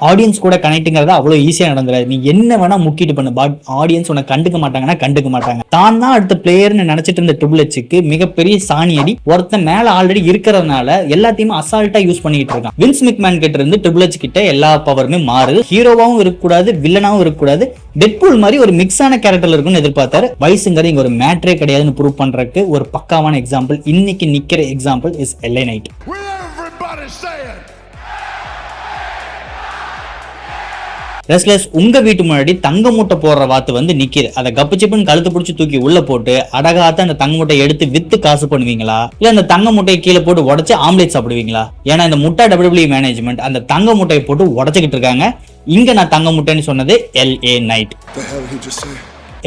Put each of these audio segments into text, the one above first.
Audience கூட கனெக்ட்ங்கிறது அவ்வளவு ஈஸியா நடந்துறாது. நீ என்ன வேணா முக்கிட்டு பண்ணு, பட் ஆடியன்ஸ் உன்னை கண்டுக்க மாட்டாங்கன்னா கண்டுக்க மாட்டாங்க. தான் தான் அடுத்த பிளேயர்னு நினைச்சிட்டு இருந்த ட்ரிபிள் எச்க்கு மிகப்பெரிய சாணி அடி. ஒருத்தன் மேல ஆல்ரெடி இருக்கிறதுனால எல்லாத்தையுமே அசால்ட்டா யூஸ் பண்ணிட்டு இருக்கான். வின்ஸ் மெக்மேன் கிட்ட இருந்து ட்ரிபிள் எச் கிட்ட எல்லா பவருமே மாறுது. ஹீரோவாவும் இருக்கக்கூடாது, வில்லனாவும் இருக்கக்கூடாது, டெட்பூல் மாதிரி ஒரு மிக்ஸான கேரக்டர்ல இருக்கும்னு எதிர்பார்த்தாரு. வயசுங்கிறது இங்க ஒரு மேட்ரே கிடையாதுன்னு ப்ரூவ் பண்றதுக்கு ஒரு பக்காவான எக்ஸாம்பிள் இன்னைக்கு நிக்கிற example is LA Knight. Wrestlers உங்க வீட்டு முன்னாடி தங்க மூட்டை போடுற வாத்து வந்து நிக்கிது. அதை கப்பு சிப்புன்னு கழுத்து பிடிச்சி தூக்கி உள்ள போட்டு அடகாத்த அந்த தங்க மூட்டை எடுத்து வித்து காசு பண்ணுவீங்களா, இல்ல அந்த தங்க மூட்டையை கீழே போட்டு உடச்சு ஆம்லேட் சாப்பிடுவீங்களா? ஏன்னா இந்த முட்டை WWE மேனேஜ்மெண்ட் அந்த தங்க மூட்டையை போட்டு உடச்சுக்கிட்டு இருக்காங்க. இங்க நான் தங்க முட்டைன்னு சொன்னது LA Knight.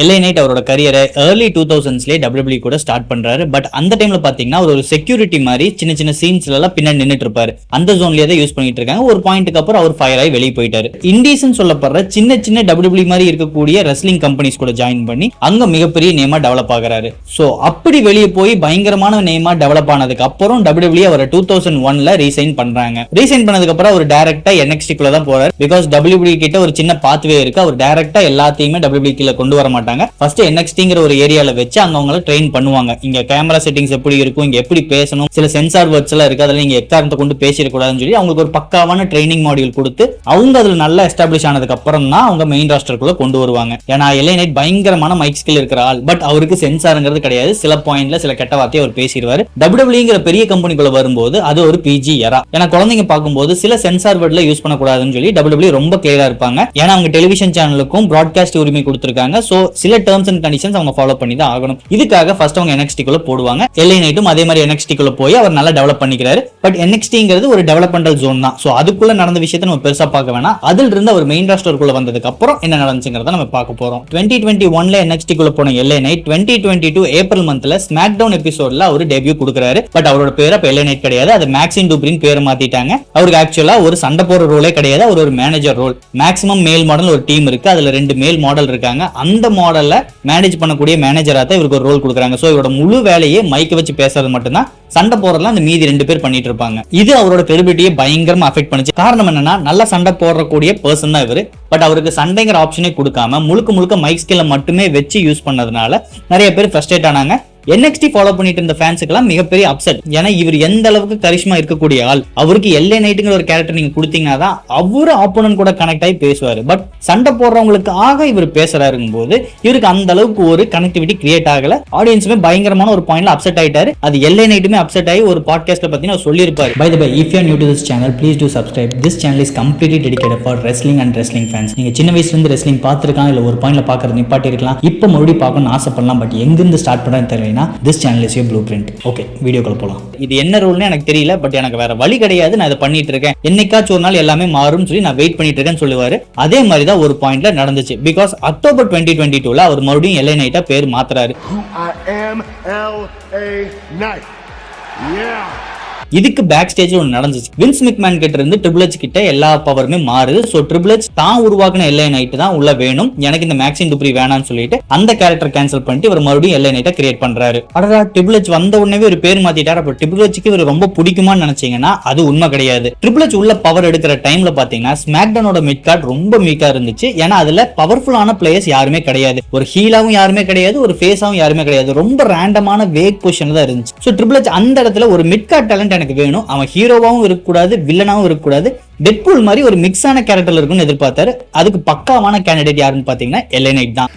LA Knight அவரோட கரியரை ஏர்லி 2000ஸ்லயே WWE கூட ஸ்டார்ட் பண்றாரு. பட் அந்த டைம்ல பாத்தீங்கன்னா ஒரு செக்யூரிட்டி மாதிரி சின்ன சின்ன சீன்ஸ்ல எல்லாம் பின்னாடி நின்னுட்டு இருப்பாரு. அந்த ஜோன்லயே தான் யூஸ் பண்ணிட்டு இருக்காங்க. ஒரு பாயிண்ட்டுக்கு அப்புறம் அவர் ஃபயர் ஆகி வெளியே போயிட்டாரு. இண்டீஸ்னு சொல்லப்படுற சின்ன சின்ன WWE மாதிரி இருக்கக்கூடிய ரெஸ்லிங் கம்பெனிஸ் கூட ஜாயின் பண்ணி அங்க மிகப்பெரிய நேமா டெவலப் ஆகுறாரு. சோ அப்படி வெளியே போய் பயங்கரமான நேமா டெவலப் ஆனதுக்கு அப்புறம் WWE அவர் 2001ல ரீசைன் பண்றாங்க. ரீசைன் பண்ணதுக்கு அப்புறம் அவர் டைரக்டா NXT குள்ள தான் போறாரு. பிகாஸ் WWE கிட்ட ஒரு சின்ன பாத்வே இருக்கு. அவர் டைரக்டா எல்லாத்தையுமே WWE கீழ கொண்டு வர மாட்டாங்க. ஃபர்ஸ்ட் NXTங்கிற ஒரு ஏரியால வச்சு அங்க அவங்கள ட்ரெயின் பண்ணுவாங்க. இங்க கேமரா செட்டிங்ஸ் எப்படி இருக்கும், இங்க எப்படி பேசணும், சில சென்சார் வேர்ட்ஸ் எல்லாம் இருக்கு, அதெல்லாம் நீங்க எக்காரணத்தை கொண்டு பேசிட கூடாதுன்னு சொல்லி அவங்களுக்கு ஒரு பக்காவான ட்ரைனிங் மாடியூல் கொடுத்து அவங்க அதுல நல்லா எஸ்டாப்ளிஷ் ஆனதுக்கு அப்புறம் தான் அவங்க மெயின் ராஸ்டருக்குள்ள கொண்டு வருவாங்க. ஏன்னா LA Knight பயங்கரமான மைக் ஸ்கில் இருக்கிற ஆள். பட் அவருக்கு சென்சாருங்கிறது கிடையாது. சில பாயிண்ட்ல சில கெட்ட வார்த்தையை அவர் பேசிடுவாரு. WWEங்கிற பெரிய கம்பெனிக்குள்ள வரும்போது அது ஒரு PG எரா. ஏன்னா குழந்தைங்க பார்க்கும்போது சில சென்சார் வேர்ட்ல யூஸ் பண்ணக்கூடாதுன்னு சொல்லி WWE ரொம்ப கிளியரா இருப்பாங்க. ஏன்னா அவங்க டெலிவிஷன் சேனலுக்கும் பிராட்காஸ்ட் உரிமை கொடுத்திருக்காங்க. சோ சில டர்ம்ஸ் அண்ட் கண்டிஷன்ஸ் அவங்க ஃபாலோ பண்ணி தான் ஆகணும். இதுக்காக ஃபர்ஸ்ட் அவங்க NXT குள்ள போடுவாங்க. LA Knightடும் அதே மாதிரி NXT குள்ள போய் அவர் நல்லா டெவலப் பண்ணிக்கிறாரு. பட் NXTங்கிறது ஒரு டெவலப்மெண்டல் ஜோன் தான். சோ அதுக்குள்ள நடந்த விஷயத்தை நம்ம பெருசா பார்க்க வேணாம். அதில் இருந்து அவர் மெயின் ராஸ்டருக்குள்ள வந்ததுக்கு அப்புறம் என்ன நடந்துச்சுங்கிறத நம்ம பார்க்க போறோம். 2021ல NXT குள்ள போன LA Knight 2022 ஏப்ரல் மந்த்ல ஸ்மாக்டவுன் எபிசோட்ல அவர் டெபியூ கொடுக்குறாரு. பட் அவரோட பேர் அப்ப LA Knight கிடையாது. அது மேக்ஸின் டூப்ரின் பேரை மாத்திட்டாங்க. அவருக்கு ஆக்சுவலா ஒரு சண்டை போற ரோலே கிடையாது. அவர் ஒரு மேனேஜர் ரோல். மேக்ஸிமம் மேல் மாடல் ஒரு டீம் இருக்கு. அதுல 2 மேல் மாடல் இருக்காங்க. அந்த மாடல்ல மேனேஜ் பண்ணக்கூடிய மேனேஜரா தான் இவருக்கு ஒரு ரோல் கொடுக்குறாங்க. சோ இவரோட முழு வேலையே மைக்க வச்சு பேசுறது மட்டும்தான். சண்டை போறதுலாம் அந்த மீதி 2 பேர் பண்ணிட்டு இருப்பாங்க. இது அவரோட கிரெடிபிலிட்டியை பயங்கரமா அஃபெக்ட் பண்ணுச்சு. காரணம் என்னன்னா நல்ல சண்டை போடக்கூடிய பர்சன் தான் இவரு. பட் அவருக்கு சண்டைங்கிற ஆப்ஷனே கொடுக்காம முழுக்க மைக் ஸ்கில்ல மட்டுமே வச்சு யூஸ் பண்ணதுனால நிறைய பேர் ஃப்ரஸ்ட்ரேட் ஆனாங்க. NXT ஃபாலோ பண்ணிட்டு இருந்த ஃபேன்ஸுக்கெல்லாம் மிகப்பெரிய அப்செட். ஏன்னா இவர் எந்த அளவுக்கு கரிஷ்மா இருக்கக்கூடிய ஆள். அவருக்கு LA Knightங்கிற ஒரு கேரக்டர் நீங்க கொடுத்தீங்கன்னா தான் அவரு ஆப்போனன்ட் கூட கனெக்ட் ஆகி பேசுவாரு. பட் சண்டை போடுறவங்களுக்காக இவர் பேசுறாருங்கும் போது இவருக்கு அந்த அளவுக்கு ஒரு கனெக்டிவிட்டி கிரியேட் ஆகல. ஆடியன்ஸுமே பயங்கரமான ஒரு பாயிண்ட்ல அப்செட் ஆயிட்டாரு. அது LA Knightமே அப்செட் ஆகி ஒரு பாட்காஸ்ட்ல பத்தினா சொல்லியிருப்பாரு. By the by, if you are new to this channel please do subscribe. This channel is completely dedicated for wrestling and wrestling fans. நீங்க சின்ன வயசுல இருந்து ரெஸ்லிங் பார்த்திருக்கலாம், இல்ல ஒரு பாயிண்ட்ல பாக்குறது நிப்பாட்டி இருக்கலாம், இப்போ மறுபடியும் பார்க்கணும்னு ஆசைப்படலாம். பட் எங்கிருந்து ஸ்டார்ட் பண்றதுன்னு தெரியலனா this channel is blue print. Okay, வீடியோக்குள்ள போலாம். இது என்ன ரூல்னு எனக்கு தெரியல. பட் எனக்கு வேற வழி கிடையாது. நான் இதை பண்ணிட்டு இருக்கேன். என்னைக்காச்சும் ஒரு நாள் எல்லாமே மாறும் சொல்லி நான் வெயிட் பண்ணிட்டு இருக்கேன்னு சொல்லுவாரு. அதே மாதிரி தான் ஒரு பாயிண்ட்ல நடந்துச்சு. பிகாஸ் அக்டோபர் 2022ல அவர் மறுபடியும் LA Knight பேர் மாத்துறாரு. இதுக்கு பேக் ஸ்டேஜ்ல ஒன்று நடந்துச்சு. வின்ஸ் மெக்மேன் கிட்ட இருந்து ட்ரிபிள் எச் கிட்ட எல்லா பவருமே மாறுது. சோ ட்ரிபிள் எச் தான் உருவாக்குன LA Knight தான் உள்ள வேணும், எனக்கு இந்த மேக்ஸின் டூப்ரி வேணாம்னு சொல்லிட்டு அந்த கேரக்டர் கேன்சல் பண்ணிட்டு இவர் மறுபடியும் LA Knight கிரியேட் பண்றாரு. அடடா, ட்ரிபிள் எச் வந்த உடனே ஒரு பேர் மாத்திட்டாரு. அப்ப ட்ரிபிள் எச்க்கு இவர் ரொம்ப பிடிக்குமான்னு நினைச்சீங்கன்னா அது உண்மை கிடையாது. ட்ரிபிள் எச் உள்ள பவர் எடுக்கிற டைம்ல பாத்தீங்கன்னா ஸ்மாக்டவுனோட மிட் கார்டு ரொம்ப வீக்கா இருந்துச்சு. ஏன்னா அதுல பவர்ஃபுல்லான பிளேயர்ஸ் யாருமே கிடையாது. ஒரு ஹீலாவும் யாருமே கிடையாது, ஒரு ஃபேஸாவும் யாருமே கிடையாது. ரொம்ப ரேண்டமான வேக் பொசிஷன் தான் இருந்துச்சு. சோ ட்ரிபிள் எச் அந்த இடத்துல ஒரு மிட் கார்ட் டேலண்ட் எனக்கு வேணும், அவன் ஹீரோவாவும் இருக்கக்கூடாது, வில்லனாவும் இருக்கக்கூடாது, டெட்பூல் மாதிரி ஒரு மிக்ஸான கேரக்டர்ல இருக்கும்னு எதிர்பார்த்தாரு. அதுக்கு பக்காவான கேண்டிடேட் யாருன்னு பாத்தீங்கன்னா LA Knight தான்.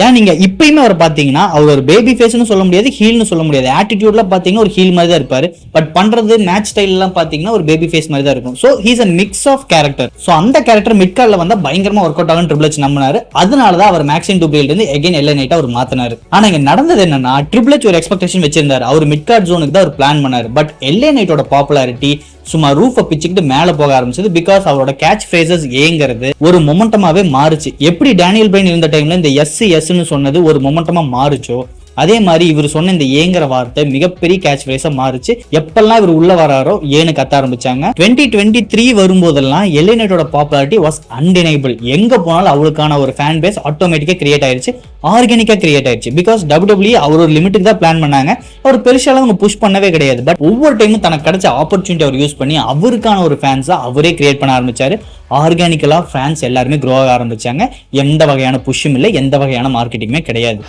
ஏன் நீங்க இப்பயுமே அவர் பாத்தீங்கன்னா அவர் ஒரு பேபி ஃபேஸ்னு சொல்ல முடியாது, ஹீல்னு சொல்ல முடியாது. ஆட்டிடியூட்ல பாத்தீங்கன்னா ஒரு ஹீல் மாதிரி தான் இருப்பாரு. பட் பண்றது மேட்ச் ஸ்டைல் எல்லாம் பாத்தீங்கன்னா ஒரு பேபி ஃபேஸ் மாதிரி தான் இருக்கும். So he's a mix of character. So அந்த கேரக்டர் மிட் கார்ட்ல வந்தா பயங்கரமா ஒர்க் அவுட் ஆகும் ட்ரிபிள் எச் நம்பினாரு. அதனாலதான் அவர் மேக்ஸின் டூப்ரியில இருந்து அகைன் LA Knight அவர் மாத்தினாரு. ஆனா இங்க நடந்தது என்னன்னா ட்ரிபிள் எச் ஒரு எக்ஸ்பெக்டேஷன் வச்சிருந்தாரு. அவர் மிட் கார்ட் ஜோனுக்கு தான் அவர் பிளான் பண்ணாரு. பட் LA Knightோட பாப்புலாரிட்டி சும்மா ரூஃபை பிச்சுக்கிட்டு மேல போக ஆரம்பிச்சது. பிகாஸ் அவரோட கேட்ச் ஃப்ரேசஸ் ஏங்கிறது ஒரு மொமெண்டமாவே மாறுச்சு. எப்படி டேனியல் பிரைன் இருந்த டைம்ல இந்த எஸ் னு சொன்னது ஒரு மொமெண்டமா மாறுச்சோ, அதே மாதிரி இவர் சொன்ன இந்த ஏங்கிற வார்த்தை மிகப்பெரிய கேட்ச் ஃப்ரேஸா மாறிச்சு. எப்பெல்லாம் இவர் உள்ள வராரோ ஏன்னு கத்த ஆரம்பிச்சாங்க. 2023 வரும்போதெல்லாம் LA Knightோட பாப்புலாரிட்டி வாஸ் அன்டினைபிள். எங்க போனாலும் அவளுக்கான ஒரு ஃபேன் பேஸ் ஆட்டோமேட்டிக்கா கிரியேட் ஆயிருச்சு, ஆர்கானிக்கா கிரியேட் ஆயிருச்சு. பிகாஸ் WWE அவர் ஒரு லிமிட்டுக்கு தான் பிளான் பண்ணாங்க, அவர் பெருசால அவங்க புஷ் பண்ணவே கிடையாது. பட் ஒவ்வொரு டைமும் தனக்கு கிடைச்ச ஆப்பர்ச்சுனிட்டி அவர் யூஸ் பண்ணி அவருக்கான ஒரு ஃபேன்ஸா அவரே கிரியேட் பண்ண ஆரம்பிச்சாரு. ஆர்கானிக்கலா ஃபேன்ஸ் எல்லாருமே க்ரோ ஆக ஆரம்பிச்சாங்க. எந்த வகையான புஷ்ஷும் இல்லை, எந்த வகையான மார்க்கெட்டிங்குமே கிடையாது.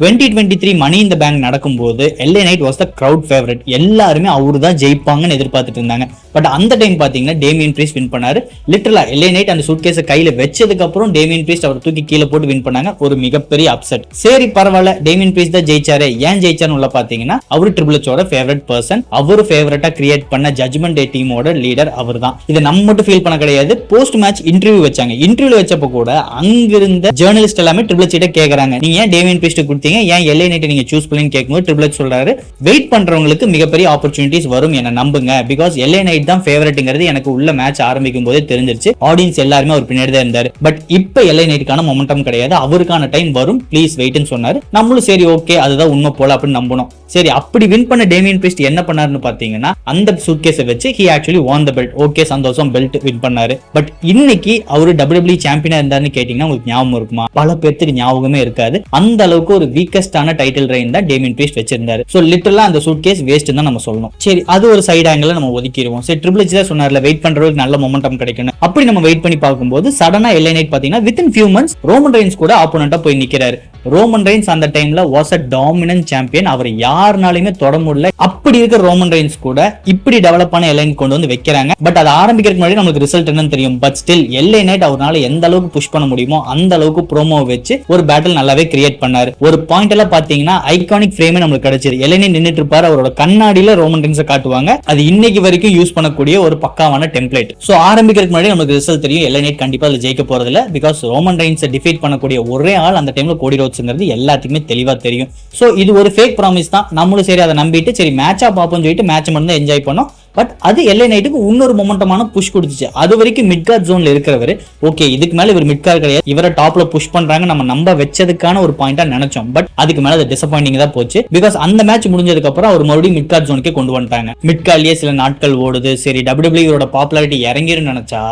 2023 மணி இந்த பேங்க் நடக்கும்போது LA Knight was the crowd favourite. எல்லாருமே அவரு தான் ஜெயிப்பாங்கன்னு எதிர்பார்த்துட்டு இருந்தாங்க. பட் அந்த டைம் பாத்தீங்கன்னா டேமியன் பிரீஸ்ட் வின் பண்ணாரு. லிட்டரலா LA Knight அந்த சூட்கேஸை கையில வச்சதுக்கு அப்புறம் டேமியன் பிரீஸ்ட் அவர் தூக்கி கீழே போட்டு வின் பண்ணாங்க. ஒரு மிகப்பெரிய அப்செட். சரி பரவாயில்ல, டேமியன் பிரீஸ்ட் தான் ஜெயிச்சாரு. ஏன் ஜெயிச்சாரு உள்ள பாத்தீங்கன்னா அவரு ட்ரிபிள் எச்சோட ஃபேவரட் பர்சன். அவரு ஃபேவரட்டா கிரியேட் பண்ண ஜட்ஜ்மெண்ட் டே டீமோட லீடர் அவர் தான். இதை நம்ம மட்டும் ஃபீல் பண்ண கிடையாது. போஸ்ட் மேட்ச் இன்டர்வியூ வச்சாங்க. இன்டர்வியூ வச்சப்ப கூட அங்கிருந்த ஜேர்னலிஸ்ட் எல்லாமே ட்ரிபிள் எச் கேக்குறாங்க, நீங்க ஏன் டேமியன் பிரீஸ்ட் கொடுத்தீங்க, ஏன் LA Knight நீங்க சூஸ் பண்ணி கேட்கும்போது ட்ரிபிள் எச் சொல்றாரு, வெயிட் பண்றவங்களுக்கு மிகப்பெரிய ஆப்பர்ச்சுனிட்டிஸ் வரும், என்ன நம்புங்க. பிகாஸ் LA Knight தான் ஃபேவரட்ங்கிறது எனக்கு உள்ள மேட்ச் ஆரம்பிக்கும் போதே தெரிஞ்சிருச்சு. ஆடியன்ஸ் எல்லாருமே அவர் பின்னாடி தான் இருந்தாரு. பட் இப்ப LA Knightக்கான மொமெண்டம் கிடையாது, அவருக்கான டைம் வரும், ப்ளீஸ் வெயிட்னு சொன்னாரு. நம்மளும் சரி ஓகே அதுதான் உண்மை போல அப்படின்னு நம்பணும். சரி, அப்படி வின் பண்ண டேமியன் பிரீஸ்ட் என்ன பண்ணாருன்னு பாத்தீங்கன்னா அந்த சூட்கேஸை வச்சு he actually won the belt. Okay சந்தோஷம், பெல்ட் வின் பண்ணாரு. பட் இன்னைக்கு அவரு WWE சாம்பியனா இருந்தாருன்னு கேட்டீங்கன்னா உங்களுக்கு ஞாபகம் இருக்குமா? பல பேருக்கு ஞாபகமே இருக்காது. அந்த அளவுக்கு ஒரு வீக்கஸ்டான டைட்டில் ரெயின் தான் டேமியன் பிரீஸ்ட் வச்சிருந்தாரு. சோ லிட்டரலா அந்த சூட்கேஸ் வேஸ்ட் தான் நம்ம சொல்லணும். சரி, அது ஒரு சைடு ஆங்கிள் நம்ம ஒதுக்கிடுவோம். சரி, ட்ரிபிள் எச் தான் சொன்னார்ல வெயிட் பண்றவங்களுக்கு நல்ல மொமெண்டம் கிடைக்கும். அப்படி நம்ம வெயிட் பண்ணி பார்க்கும்போது சடனா LA Knight பாத்தீங்கன்னா within few months Roman Reigns கூட ஆப்போனண்டா போய் நிக்கிறாரு. ரோமன் ரெயின்ஸ் அந்த டைம்ல வாஸ் அ டாமினன்ட் சாம்பியன். அவர் யாருனாலுமே தொட முடியல. அப்படி இருக்க ரோமன் ரெயின்ஸ் கூட இப்படி டெவலப் ஆன LA Knight கொண்டு வந்து வைக்கிறாங்க. பட் அது ஆரம்பிக்கிறதுக்கு முன்னாடி நமக்கு ரிசல்ட் என்னன்னு தெரியும். பட் ஸ்டில் LA Knight அவரால் எந்த அளவுக்கு புஷ் பண்ண முடியுமோ அந்த அளவுக்கு ப்ரோமோ வச்சு ஒரு பேட்டில் நல்லாவே கிரியேட் பண்ணாரு. ஒரு பாயிண்ட் எல்லாம் பாத்தீங்கன்னா ஐகானிக் ஃப்ரேமே நமக்கு கிடைச்சது. LA Knight நின்னுட்டு இருப்பாரு, அவரோட கண்ணாடியில ரோமன் ரெயின்ஸை காட்டுவாங்க. அது இன்னைக்கு வரைக்கும் யூஸ் பண்ணக்கூடிய ஒரு பக்காவான டெம்ப்ளேட். சோ ஆரம்பிக்கிறதுக்கு முன்னாடி நமக்கு ரிசல்ட் தெரியும் LA Knight கண்டிப்பா அதுல ஜெயிக்க போறது இல்ல. பிகாஸ் ரோமன் ரெயின்ஸை டிஃபீட் பண்ணக்கூடிய ஒரே ஆள் அந்த டைம்ல கோடி ரோட்ஸ்ங்கிறது எல்லாத்துக்குமே தெளிவா தெரியும். சோ இது ஒரு ஃபேக் ப்ராமிஸ் தான். நம்மளும் சரி அதை நம்பிட்டு சரி மேட்சா பாப்போம்னு சொல்லிட்டு மேட்ச் மட்டும் தான் என்ஜாய் பண்ணோம். பட் அது LA Knightக்கு இன்னொரு மொமெண்டமான புஷ் கொடுத்துச்சு. அது வரைக்கும் மிட் கார்ட் ஜோன்ல இருக்கிறவர் ஓகே இதுக்கு மேல இவர் மிட் கார்ட் கிடையாது, இவரை டாப்ல புஷ் பண்றாங்க நம்ம நம்ப வச்சதுக்கான ஒரு பாயிண்டா நினைச்சோம். பட் அதுக்கு மேல அது டிசப்பாயிண்டிங் தான் போச்சு. பிகாஸ் அந்த மேட்ச் முடிஞ்சதுக்கு அப்புறம் அவர் மறுபடியும் மிட் கார்ட் ஜோனுக்கே கொண்டு வந்துட்டாங்க. மிட் கார்ட்லயே சில நாட்கள் ஓடுது. சரி WWE இவரோட பாப்புலாரிட்டி இறங்கிருன்னு நினைச்சா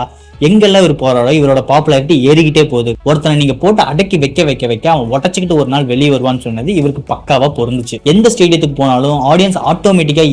எங்கெல்லாம் இவர் போறாரோ இவரோட பாப்புலாரிட்டி ஏறிக்கிட்டே போகுது. ஒருத்தனை நீங்க போட்டு அடக்கி வைக்க அவன் உடச்சிக்கிட்டு ஒரு நாள் வெளியே வருவான்னு சொன்னது இவருக்கு பக்காவா பொருந்துச்சு. எந்த ஸ்டேடியத்துக்கு போனாலும் ஆடியன்ஸ் ஆட்டோமேட்டிக்கா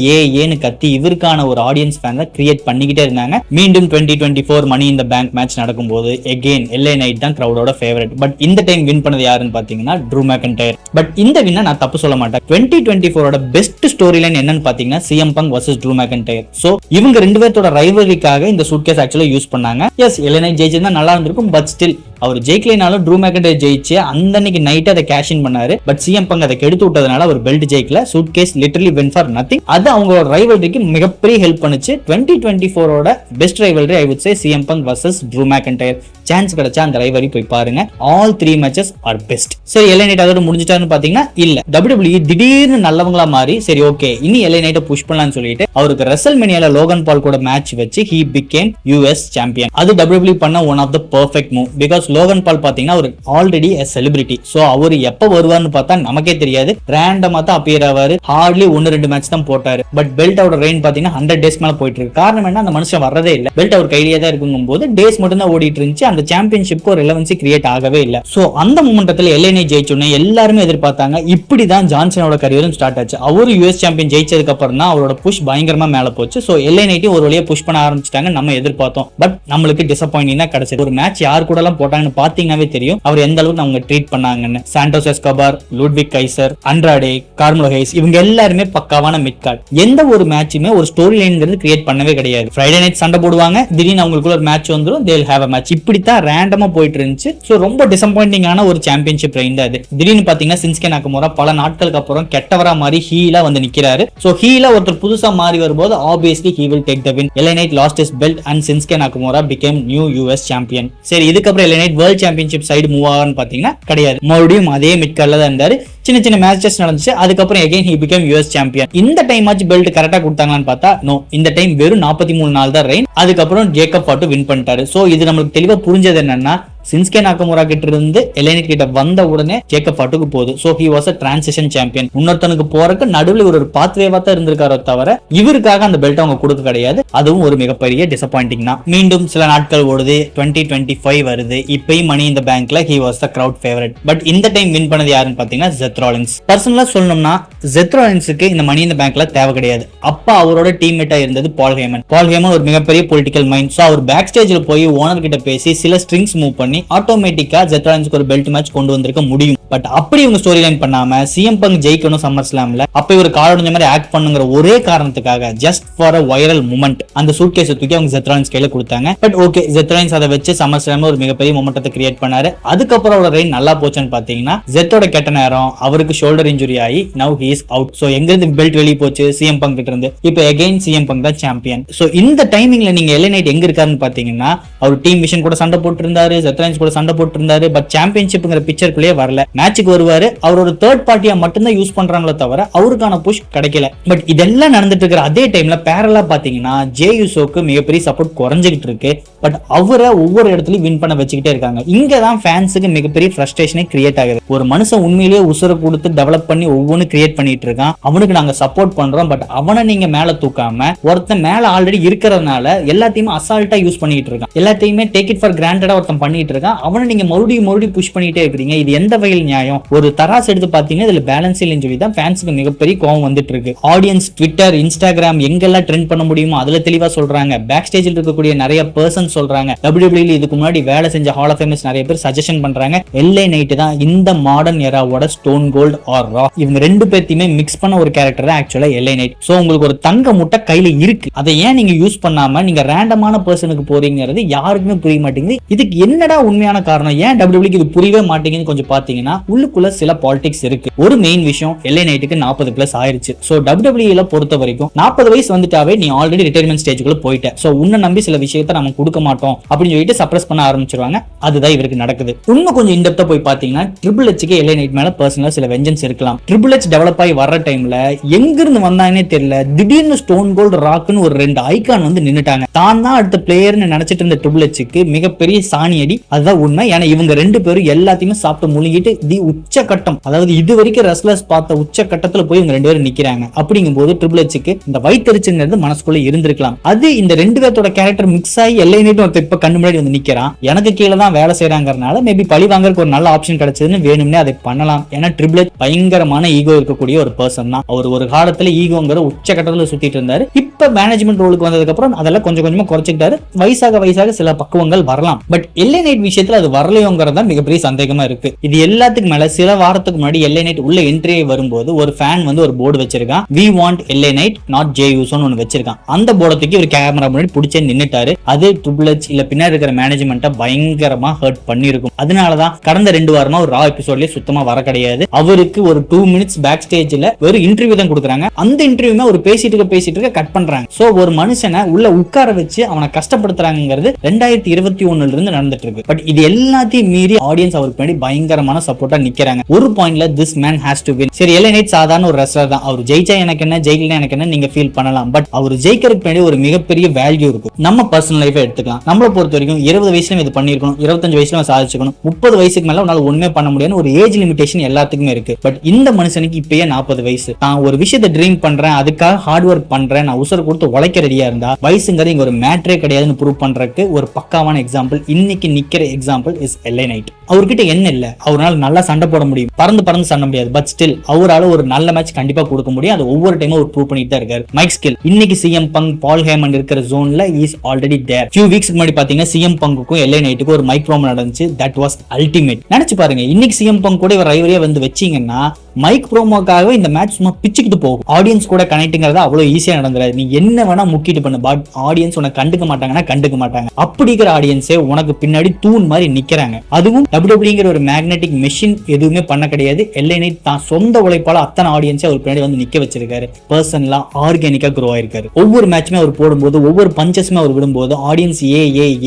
ஏன்னு கத்தி இவருக்கான ஒரு ஆடியன்ஸ் ஃபேன் கிரியேட் பண்ணிக்கிட்டே இருந்தாங்க. மீண்டும் 2024 மணி இந்த பேங்க் மேட்ச் நடக்கும்போது எகெயின் LA Knight தான் கிரௌடோட ஃபேவரட். பட் இந்த டைம் வின் பண்ணது யாருன்னு பாத்தீங்கன்னா ட்ரூ மெக்கன்டையர். பட் இந்த வின்ன நான் தப்பு சொல்ல மாட்டேன். 2024 பெஸ்ட் ஸ்டோரி லைன் என்னன்னு பாத்தீங்கன்னா CM Punk vs Drew McIntyre. So இவங்க ரெண்டு பேர்த்தோட ரைவலரிக்காக இந்த சூட்கேஸ் ஆக்சுவலா யூஸ் பண்ணாங்க. எஸ் LA Knight ஜெயிச்சிருந்தா நல்லா இருந்திருக்கும். பட் ஸ்டில் அவர் ஜெயிக்கலைனாலும் ட்ரூ மெக்கன்டையர் ஜெயிச்சு அந்த அன்னைக்கு நைட் அதை கேஷ் இன் பண்ணாரு. பட் CM Punk அதை கெடுத்து விட்டதுனால அவர் பெல்ட் ஜெயிக்கல. Suitcase literally went for nothing. அது அவங்களோட ரைவலரிக்கு மிகப்பெரிய ஹெல்ப் பண்ணுச்சு. 2024 best rivalry I would say CM Punk vs Drew McIntyre. Chance கிடைச்சா அந்த ரைவலரி போய் பாருங்க. All 3 matches are best. சரி, LA Knight அதோட முடிஞ்சிட்டாருன்னு பாத்தீங்கன்னா இல்ல, WWE திடீர்னு நல்லவங்களா மாறி சரி ஓகே இனி LA Knight புஷ் பண்ணலாம்னு சொல்லிட்டு அவருக்கு ரெசல்மேனியால லோகன் பால் கூட மேட்ச் வச்சு he became US champion. அது WWE பண்ண one of the perfect move. Because Logan Paul பாத்தீங்கன்னா ஒரு ஆல்ரெடி a celebrity. சோ அவர் எப்ப வருவார்னு பார்த்தா நமக்கே தெரியாது. ரேண்டமா தான் அப்பியர் ஆவாரு. ஹார்ட்லி 1-2 மேட்ச் தான் போட்டாரு. பட் பெல்ட் அவரோட ரெயின் பாத்தீங்கன்னா 100 டேஸ் மேல போயிட்டு இருக்கு. காரணம் என்ன, அந்த மனுஷன் வரதே இல்ல. பெல்ட் அவர் கையிலேயே தான் இருக்கும் போது டேஸ் மட்டும் தான் ஓடிட்டு இருந்துச்சு. அந்த சாம்பியன்ஷிப்க்கு ஒரு ரெலவன்சி கிரியேட் ஆகவே இல்ல. சோ அந்த மொமெண்டத்துல LA Knight ஜெயிச்சோன்னே எல்லாருமே எதிர்பார்த்தாங்க இப்படிதான் ஜான்சனோட கரியரும் ஸ்டார்ட் ஆச்சு. அவரு US சாம்பியன் ஜெயிச்சதுக்கு அப்புறம் தான் அவரோட புஷ் பயங்கரமா மேல போச்சு. சோ LA Knight ஒரு வழியா புஷ் பண்ண ஆரம்பிச்சிட்டாங்க. நம்ம எதிர்பார்த்தோம். பட் நம்மளுக்கு டிசப்பாயிண்டிங் தான் கிடைச்சது. ஒரு மேட்ச் யார் கூட எல்லாம் போட்டாங்கன்னு பாத்தீங்கன்னாவே தெரியும் அவர் எந்த அளவுக்கு அவங்க ட்ரீட் பண்ணாங்கன்னு. Santos Escobar, Ludwig Kaiser, Andrade, Carmelo Hayes இவங்க எல்லாருமே பக்காவான மிட் கார்ட். எந்த ஒரு மேட்சுமே ஒரு ஸ்டோரி லைன்ங்கிறது கிரியேட் பண்ணவே கிடையாது. ஃப்ரைடே நைட் சண்டை போடுவாங்க, திடீர்னு அவங்களுக்குள்ள ஒரு மேட்ச் வந்துடும், they'll have a match. இப்படித்தான் ரேண்டமா போயிட்டு இருந்துச்சு. சோ ரொம்ப டிசப்பாயிண்டிங்கான ஒரு சாம்பியன்ஷிப் ரெயின் தான் அது. திடீர்னு பாத்தீங்கன்னா சின்ஸ்கே நாகமுரா பல நாட்களுக்கு அப்புறம் கெட்டவரா மாறி ஹீலா வந்து நிக்கிறாரு. சோ ஹீலா ஒருத்தர் புதுசா மாறி வரும்போது obviously he will take the win. LA Knight lost his belt and Shinsuke Nakamura became new US champion. சரி, இதுக்கப்புறம் LA Knight world championship side move ஆவான்னு பாத்தீங்கன்னா கிடையாது. மறுபடியும் அதே மிட் கார்ட்ல தான் இருந்தாரு. சின்ன சின்ன மேட்சஸ் நடந்துச்சு. அதுக்கப்புறம் again he became US champion. இந்த டைம் ஆச்சு பெல்ட் கரெக்டா கொடுத்தாங்களான்னு பார்த்தா நோ. இந்த டைம் வெறும் 43 நாள் தான் ரெயின். அதுக்கப்புறம் ஜேக்கப் ஃபாட்டு வின் பண்ணிட்டாரு. சோ இது நமக்கு தெளிவா புரிஞ்சது என்னன்னா சின்ஸ்கே நாகமுரா கிட்ட இருந்து எல்ஏ நைட் கிட்ட வந்த உடனே ஜேக்கப் ஃபட்டுக்கு போகுது. So he was a transition champion. இன்னொருத்தனுக்கு போறதுக்கு நடுவில் ஒரு பாத்வேவா தான் இருந்திருக்காரோ தவிர இவருக்காக அந்த பெல்ட் அவங்க கொடுக்க கிடையாது. அதுவும் ஒரு மிகப்பெரிய டிசப்பாயிண்டிங் தான். மீண்டும் சில நாட்கள் ஓடுது, 2025 வருது. இப்பயும் மணி இந்த பேங்க்ல he was the crowd favorite. But இந்த டைம் வின் பண்ணது யாருன்னு பாத்தீங்கன்னா செத் ராலின்ஸ். பர்சனலா சொல்லணும்னா செத் ராலின்ஸுக்கு இந்த மணி இந்த பேங்க்ல தேவை கிடையாது. அப்ப அவரோட டீம்மேட்டா இருந்தது பால் ஹேமன். பால் ஹேமன் ஒரு மிகப்பெரிய பொலிட்டிக்கல் மைண்ட். சோ அவர் பேக் ஸ்டேஜ்ல போய் ஓனர் கிட்ட பேசி சில ஸ்ட்ரிங்ஸ் மூவ் பண்ணி ஆட்டோமேட்டிக்கா செத் ராலின்ஸ்க்கு ஒரு பெல்ட் மேட்ச் கொண்டு வந்திருக்க முடியும். பட் அப்படி இவங்க ஸ்டோரி லைன் பண்ணாம சிஎம் பங்க் ஜெயிக்கணும் சம்மர் ஸ்லாம்ல, அப்ப இவர் காலொடைஞ்ச மாதிரி ஆக்ட் பண்ணுங்கிற ஒரே காரணத்துக்காக just for a viral moment அந்த சூட்கேஸ் தூக்கி அவங்க செத் ராலின்ஸ் கையில கொடுத்தாங்க. பட் ஓகே, செத் ராலின்ஸ் அதை வச்சு சம்மர் ஸ்லாம்ல ஒரு மிகப்பெரிய மொமெண்டத்தை கிரியேட் பண்ணாரு. அதுக்கப்புறம் அவரோட ரெயின் நல்லா போச்சுன்னு பாத்தீங்கன்னா ஜெத்தோட கெட்ட நேரம் அவருக்கு ஷோல்டர் இன்ஜுரி ஆகி now he is out. So எங்க இருந்து பெல்ட் வெளிய போச்சு சிஎம் பங்க் கிட்ட இருந்து, இப்போ அகைன் சிஎம் பங்க் தான் சாம்பியன். சோ இந்த டைமிங்ல நீங்க எல்ஏ நைட் எங்க இருக்காருன்னு பாத்தீங்கன்னா அவர் டீம் மிஷன் கூட சண்டை போட்டு இருந்தாரு, செத் ராலின்ஸ் கூட சண்டை போட்டு இருந்தாரு. பட் சாம்பியன்ஷிப்ங்கிற பிக்சருக்குள்ளேயே வரல. மேட்சுக்கு வருவாரு, அவரோட தேர்ட் பார்ட்டியா மட்டும்தான் யூஸ் பண்றாங்களோ தவிர அவருக்கான புஷ் கிடைக்கல. பட் இதெல்லாம் நடந்துட்டு இருக்கிற அதே டைம்ல பேரலா பாத்தீங்கன்னா ஜே யூசோக்கு மிகப்பெரிய சப்போர்ட் குறைஞ்சிட்டு இருக்கு. பட் அவரை ஒவ்வொரு இடத்துலயும் வின் பண்ண வச்சுக்கிட்டே இருக்காங்க. இங்கதான் ஃபேன்ஸுக்கு மிகப்பெரிய ஃப்ரஸ்ட்ரேஷனே கிரியேட் ஆகுது. ஒரு மனுஷன் உண்மையிலேயே உசுரை கொடுத்து டெவலப் பண்ணி ஒவ்வொன்னு கிரியேட் பண்ணிட்டு இருக்கான், அவனுக்கு நாங்க சப்போர்ட் பண்றோம். பட் அவனை நீங்க மேல தூக்காம ஒருத்தன் மேல ஆல்ரெடி இருக்கிறதுனால எல்லாத்தையுமே அசால்ட்டா யூஸ் பண்ணிட்டு இருக்கான், எல்லாத்தையுமே டேக் இட் ஃபார் கிராண்டடா ஒருத்தன் பண்ணிட்டு இருக்கான். அவனை நீங்க மறுபடியும் புஷ் பண்ணிட்டே இருக்கிறீங்க. இது எந்த வகையில் நியாயம்? ஒரு தராசு எடுத்து பாத்தீங்கன்னா இதுல பேலன்ஸ் இல்லைன்னு சொல்லி தான் ஃபேன்ஸுக்கு மிகப்பெரிய கோவம் வந்துட்டு இருக்கு. ஆடியன்ஸ் ட்விட்டர், இன்ஸ்டாகிராம் எங்கெல்லாம் ட்ரெண்ட் பண்ண முடியுமோ அதுல தெளிவா சொல்றாங்க. பேக் ஸ்டேஜில் இருக்கக்கூடிய நிறைய பர்சன் சொல்றாங்க. WWE இதுக்கு முன்னாடி வேலை செஞ்ச ஹால் ஆஃப் ஃபேமஸ் நிறைய பேர் சஜஷன் பண்றாங்க எல்ஏ நைட் தான் இந்த மாடர்ன் எராவோட ஸ்டோன் கோல்ட் ஆர் ராக். இவங்க ரெண்டு பேர்த்தையுமே மிக்ஸ் பண்ண ஒரு கேரக்டர் தான் ஆக்சுவலா எல்ஏ நைட். சோ உங்களுக்கு ஒரு தங்க முட்டை கையில இருக்கு, அதை ஏன் நீங்க யூஸ் பண்ணாம நீங்க ரேண்டமான பர்சனுக்கு போறீங்கிறது யாருக்குமே புரிய மாட்டேங்குது. இதுக்கு என்னடா உண்மையான காரணம்? ஏன் WWE இது புரியவே மாட்டேங்குதுன்னு கொஞ்சம் பாத்தீங்கன்னா உள்ளுக்குள்ள சில பாலிடிக்ஸ் இருக்கு. ஒரு மெயின் விஷயம், எல்ஏ நைட்டுக்கு 40+ ஆயிருச்சு. சோ WWE பொறுத்த வரைக்கும் 40 வயசு வந்துட்டாவே நீ ஆல்ரெடி ரிட்டையர்மெண்ட் ஸ்டேஜுக்குள்ள போயிட்ட. சோ உன்னை நம்பி சில விஷயத்தை நம்ம கொடுக்க மாட்டோம் அப்படின்னு சொல்லிட்டு சப்ரஸ் பண்ண ஆரம்பிச்சிருவாங்க. அதுதான் இவருக்கு நடக்குது. இன்னும் கொஞ்சம் இன்டெப்தா போய் பாத்தீங்கன்னா ட்ரிபிள் எச்க்கு எல்ஏ நைட் மேல பர்சனலா சில வெஞ்சன்ஸ் இருக்கலாம். ட்ரிபிள் எச் டெவலப் ஆகி வர்ற டைம்ல எங்க இருந்து வந்தாங்கன்னே தெரியல, திடீர்னு ஸ்டோன் கோல்ட் ராக்னு ஒரு 2 ஐகான் வந்து நின்னுட்டாங்க. தான் தான் அடுத்த பிளேயர்னு நினைச்சிட்டு இருந்த ட்ரிபிள் எச்க்கு மிகப்பெரிய சாணி அடி. அதுதான் உண்மை. ஏன்னா இவங்க 2 பேரும் எல்லாத்தையுமே சாப்பிட்டு முழுங்கிட்டு உச்சகட்டம், அதாவது இது வரைக்கும் ரெஸ்லர்ஸ் பார்த்த உச்சகட்டத்துல போய் இவங்க 2 பேரும் நிக்கிறாங்க. அப்படிங்கும்போது ட்ரிபிள் எச்க்கு இந்த வயிற்றுச்சுங்கிறது மனசுக்குள்ள இருந்திருக்கலாம். அது இந்த 2 பேர்த்தோட கேரக்டர் மிக்ஸ் ஆகி எல்ஏ நைட் ஒருத்தர் இப்ப கண்ணு முன்னாடி வந்து நிக்கிறான். எனக்கு கீழே தான் வேலை செய்யறாங்கறனால மேபி பழி வாங்கறதுக்கு ஒரு நல்ல ஆப்ஷன் கிடைச்சதுன்னு வேணும்னே அதை பண்ணலாம். ஏன்னா ட்ரிபிள் எச் பயங்கரமான ஈகோ இருக்கக்கூடிய ஒரு பர்சன் தான். அவர் ஒரு காலத்துல ஈகோங்கிற உச்சகட்டத்துல சுத்திட்டு இருந்தாரு. இப்ப மேனேஜ்மெண்ட் ரோலுக்கு வந்ததுக்கு அப்புறம் அதெல்லாம் கொஞ்சம் கொஞ்சமா குறைச்சிக்கிட்டாரு. வயசாக சில பக்குவங்கள் வரலாம். பட் எல்ஏ நைட் விஷயத்துல அது வரலையோங்கிறது தான் மிகப்பெரிய சந்தேகமா இருக்கு. இது எல்லாத்துக்கு மேல சில வாரத்துக்கு முன்னாடி எல்ஏ நைட் உள்ள என்ட்ரி வரும்போது ஒரு ஃபேன் வந்து ஒரு போர்டு வச்சிருக்கான், we want LA Knight not Jey Uso னு ஒன்னு வச்சிருக்கான். அந்த போர்டை தூக்கி ஒரு கேமரா முன்னாடி புடிச்சே நின்னுட்டாரு. அது ட்ரிபிள் எச் இல்ல பின்னாடி இருக்கிற மேனேஜ்மெண்ட்டை பயங்கரமா ஹர்ட் பண்ணிருக்கும். அதனாலதான் கடந்த 2 வாரமா ஒரு ரா எபிசோட்லயே சுத்தமா வர கிடையாது. அவருக்கு ஒரு 2 மினிட்ஸ் பேக் ஸ்டேஜ்ல ஒரு இன்டர்வியூ தான் கொடுக்குறாங்க. அந்த இன்டர்வியூமே ஒரு பேசிட்டு இருக்க கட் பண்றாங்க. சோ ஒரு மனுஷனை உள்ள உட்கார வச்சு அவனை கஷ்டப்படுத்துறாங்கிறது 2021 இருந்து நடந்துட்டு இருக்கு. பட் இது எல்லாத்தையும் மீறி ஆடியன்ஸ் அவருக்கு பின்னாடி பயங்கரமான சப்போர்ட்டா நிக்கிறாங்க. ஒரு பாயிண்ட்ல this man has to win. சரி, எல்ஏ நைட் சாதாரண ஒரு ரெஸ்லர் தான், அவர் ஜெயிச்சா எனக்கு என்ன, ஜெயிக்கல எனக்கு என்ன நீங்க ஃபீல் பண்ணலாம். பட் அவர் ஜெயிக்கிறதுக்கு பின்னாடி ஒரு மிகப்பெரிய வேல்யூ இருக்கும். நம்ம பர்சனல் லைஃபை எடுத்துக்கலாம். நம்மளை பொறுத்த வரைக்கும் 20 வயசுல இது பண்ணிருக்கணும், 25 வயசுல சாதிச்சுக்கணும், 30 வயசுக்கு மேல உன்னால ஒண்ணுமே பண்ண முடியாது. ஒரு ஏஜ் லிமிடேஷன் எல்லாத்துக்குமே இருக்கு. பட் இந்த மனுஷனுக்கு இப்பயே 40 வயசு. நான் ஒரு விஷயத்தை ட்ரீம் பண்றேன், அதுக்காக ஹார்ட் ஒர்க் பண்றேன், நான் உசுர கொடுத்து உழைக்க ரெடியா இருந்தா வயசுங்கிறது இங்க ஒரு மேட்ரே கிடையாதுன்னு ப்ரூவ் பண்றதுக்கு ஒரு பக்காவான எக்ஸாம்பிள் இன்னைக்கு நிக்கிற எக்ஸாம்பிள் இஸ் எல்ஏ நைட். அவர்கிட்ட என்ன இல்ல, அவரால் நல்லா சண்டை போட முடியும், பறந்து சண்டை முடியாது. பட் ஸ்டில் அவரால் ஒரு நல்ல மேட்ச் கண்டிப்பா கொடுக்க முடியும். அது ஒவ்வொரு டைமும் அவர் ப்ரூவ் பண்ணிட்டு தான் இருக்காரு. மைக் ஸ்கில் இன்னைக்கு சிஎம் பங்க் பால் ஹேமன் இருக்கிற ஜோன்ல இஸ் ஆல்ரெடி தேர். ஃபியூ வீக்ஸ்க்கு முன்னாடி பாத்தீங்கன்னா சிஎம் பங்குக்கும் எல்ஏ நைட்டுக்கும் ஒரு மைக் ப்ரோமோ நடந்துச்சு. That was ultimate. நினைச்சு பாருங்க, இன்னைக்கு சிஎம் பங்க் கூட இவர் ரைவரியா வந்து வச்சீங்கன்னா மைக் ப்ரோமோக்காகவே இந்த மேட்ச் சும்மா பிச்சுக்கிட்டு போகும். ஆடியன்ஸ் கூட கனெக்டிங்கிறது அவ்வளவு ஈஸியா நடந்துறாது. நீ என்ன வேணா முக்கிட்டு பண்ணு, பட் ஆடியன்ஸ் உனக்கு கண்டுக்க மாட்டாங்கன்னா கண்டுக்க மாட்டாங்க. அப்படிங்கிற ஆடியன்ஸே உனக்கு பின்னாடி தூண் மாதிரி நிக்கிறாங்க. அதுவும் WWE ஒரு மேக்னெட்டிக் மெஷின் எதுவுமே பண்ண கிடையாது. எல்ஏ நைட் தான் சொந்த உழைப்பால அத்தனை ஆடியன்ஸே அவர் பின்னாடி வந்து நிக்க வச்சிருக்காரு. பர்சனலா ஆர்கானிக்கா க்ரோ ஆயிருக்காரு. ஒவ்வொரு மேட்சுமே அவர் போடும்போது, ஒவ்வொரு பஞ்சஸுமே அவர் விடும்போது ஆடியன்ஸ்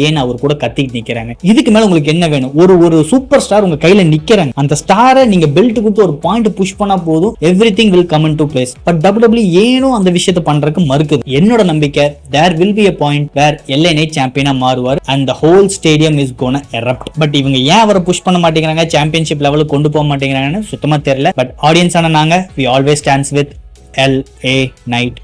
ஏன்னு அவர் கூட கத்திட்டு நிக்கிறாங்க. இதுக்கு மேல உங்களுக்கு என்ன வேணும்? ஒரு சூப்பர் ஸ்டார் உங்க கையில நிக்கிறாங்க. அந்த ஸ்டாரை நீங்க பெல்ட் கொடுத்து ஒரு பாயிண்ட் புஷ் பண்ணா போதும், everything will come into place. But WWE ஏனும் அந்த விஷயத்தை பண்றதுக்கு மறுக்குது. என்னோட நம்பிக்கை there will be a point where LA Knight சாம்பியனா மாறுவார் and the whole stadium is gonna erupt. But இவங்க ஏன் அவரை புஷ் பண்ண மாட்டேங்கிறாங்க, சாம்பியன்ஷிப் லெவலுக்கு கொண்டு போக மாட்டேங்கிறாங்கன்னு சுத்தமா தெரியல. பட் ஆடியன்ஸான நாங்க we always stands with LA Knight.